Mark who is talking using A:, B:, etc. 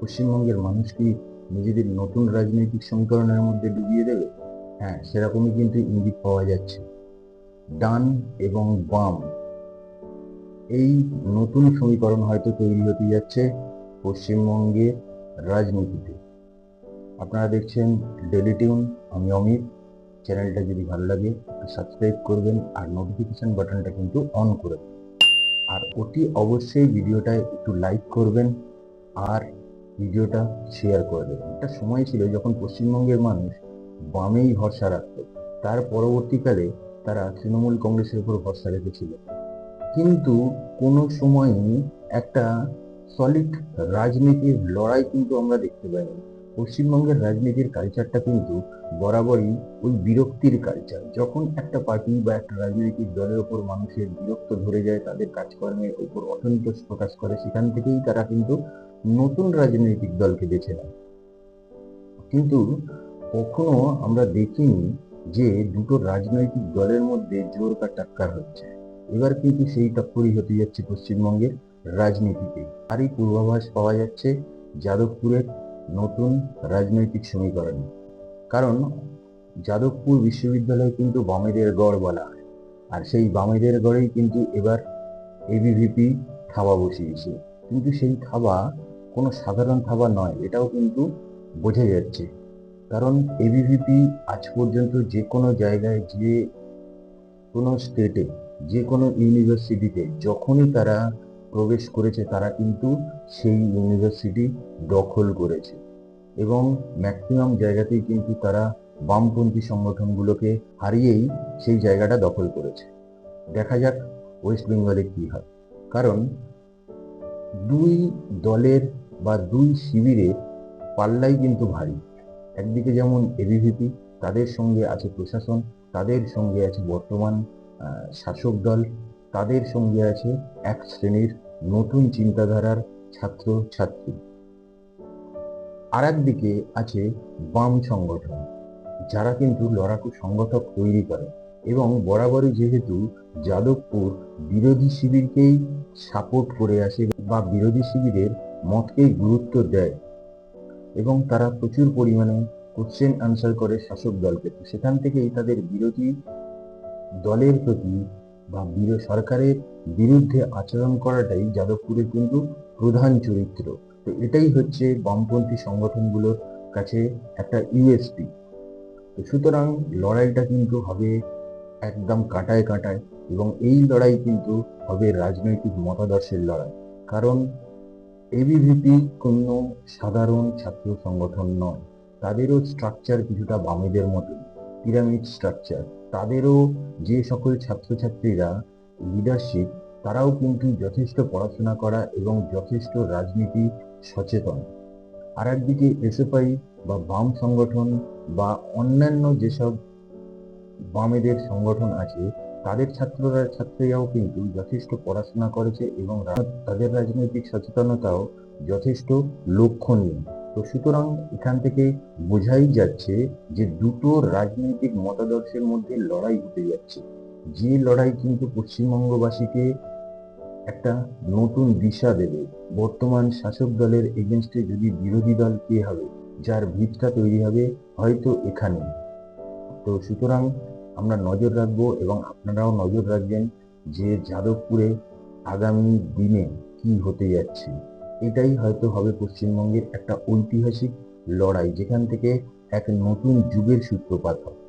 A: পশ্চিমবঙ্গের মানুষ কি নিজেদের নতুন রাজনৈতিক সমীকরণের মধ্যে ডুবিয়ে দেবে? হ্যাঁ, সেরকমই কিন্তু ইঙ্গিত পাওয়া যাচ্ছে। ডান এবং বাম এই নতুন সমীকরণ হয়তো তৈরি হতে যাচ্ছে পশ্চিমবঙ্গের রাজনীতিতে। আপনারা দেখছেন ডেলি টিউন, আমি অমিত। চ্যানেলটা যদি ভালো লাগে সাবস্ক্রাইব করবেন আর নোটিফিকেশন বাটনটা কিন্তু অন করে দেবেন। আর অতি অবশ্যই ভিডিওটা একটু লাইক করবেন আর ভিডিওটা শেয়ার করে দেবেন। একটা সময় ছিল যখন পশ্চিমবঙ্গের মানুষ বামেই ভরসা রাখত, তার পরবর্তীকালে তারা তৃণমূল কংগ্রেসের উপর ভরসা রেখেছিল, কিন্তু কোনো সময়ই একটা সলিড রাজনীতির লড়াই কিন্তু আমরা দেখতে পাইনি। পশ্চিমবঙ্গের রাজনীতির কালচারটা কিন্তু বরাবরই ওই বিরক্তির কালচার। যখন একটা পার্টি বা একটা রাজনৈতিক দলের ওপর মানুষের বিরক্ত ধরে যায়, তাদের কাজকর্মের উপর অসন্তোষ প্রকাশ করে, সেখান থেকেই তারা কিন্তু নতুন রাজনৈতিক দলকে বেছে নেয়। কিন্তু কখনো আমরা দেখিনি যে দুটো রাজনৈতিক দলের মধ্যে জোর টাক্কার হচ্ছে। এবার কিন্তু সেই টক্করই হতে যাচ্ছে পশ্চিমবঙ্গের রাজনীতিতে। তারই পূর্বাভাস পাওয়া যাচ্ছে যাদবপুরের নতুন রাজনৈতিক সমীকরণে। কারণ যাদবপুর বিশ্ববিদ্যালয় কিন্তু বামেদের গড় বলা হয়, আর সেই বামেদের গড়েই কিন্তু এবার এবিভিপি থাবা বসিয়েছে। কিন্তু সেই থাবা কোনো সাধারণ থাবা নয়, এটাও কিন্তু বোঝা যাচ্ছে। কারণ এবিভিপি আজ পর্যন্ত যে কোনো জায়গায়, যে কোনো স্টেটে, যে কোনো ইউনিভার্সিটিতে যখনই তারা প্রবেশ করেছে, তারা কিন্তু সেই ইউনিভার্সিটি দখল করেছে এবং ম্যাক্সিমাম জায়গাতেই কিন্তু তারা বামপন্থী সংগঠনগুলোকে হারিয়েই সেই জায়গাটা দখল করেছে। দেখা যাক ওয়েস্ট বেঙ্গলে কি হয়। কারণ দুই দলের বা দুই শিবিরের পাল্লাই কিন্তু ভারী। একদিকে যেমন এবিভিপি, তাদের সঙ্গে আছে প্রশাসন, তাদের সঙ্গে আছে বর্তমান শাসক দল, তাদের সঙ্গে আছে এক শ্রেণীর নতুন চিন্তাধারার ছাত্র ছাত্রী। আর একদিকে আছে বাম সংগঠন, যারা কিন্তু লড়াকু সংগঠক তৈরি করে এবং বরাবরই যেহেতু যাদবপুর বিরোধী শিবিরকেই সাপোর্ট করে আসে বা বিরোধী শিবিরের মতকেই গুরুত্ব দেয়, এবং তারা প্রচুর পরিমাণে কোশ্চেন আনসার করে শাসক দলকে, সেখান থেকেই তাদের বিরোধী দলের প্রতি বা সরকারের বিরুদ্ধে আচরণ করাটাই যাদবপুরের কিন্তু প্রধান চরিত্র। তো এটাই হচ্ছে বামপন্থী সংগঠনগুলোর কাছে একটা ইউএসপি। তো সুতরাং লড়াইটা কিন্তু হবে একদম কাঁটায় কাঁটায়, এবং এই লড়াই কিন্তু হবে রাজনৈতিক মতাদর্শের লড়াই। কারণ এবিভিপি কোনো সাধারণ ছাত্র সংগঠন নয়, তাদেরও স্ট্রাকচার কিছুটা বামেদের মতো, পিরামিড স্ট্রাকচার। তাদেরও যে সকল ছাত্রছাত্রীরা লিডারশিপ, তারাও কিন্তু যথেষ্ট পড়াশোনা করা এবং যথেষ্ট রাজনীতি সচেতন। আর একদিকে এসএফআই বা বাম সংগঠন বা অন্যান্য যেসব বামেদের সংগঠন আছে, তাদের ছাত্রীরাও কিন্তু যথেষ্ট পড়াশোনা করেছে এবং তাদের রাজনৈতিক সচেতনতাও যথেষ্ট লক্ষণীয়। তো সুতরাং এখান থেকে বোঝাই যাচ্ছে যে দুটো রাজনৈতিক মতাদর্শের মধ্যে লড়াই হতে যাচ্ছে, যে লড়াই কিন্তু পশ্চিমবঙ্গবাসীকে একটা নতুন দিশা দেবে। বর্তমান শাসক দলের এগেনস্টে যদি বিরোধী দল কে হবে, যার ভিতটা তৈরি হবে হয়তো এখানে। তো সুতরাং আমরা নজর রাখবো এবং আপনারাও নজর রাখবেন যে যাদবপুরে আগামী দিনে কি হতে যাচ্ছে। এটাই হয়তো হবে পশ্চিমবঙ্গের একটা ঐতিহাসিক লড়াই, যেখান থেকে এক নতুন যুগের সূত্রপাত হবে।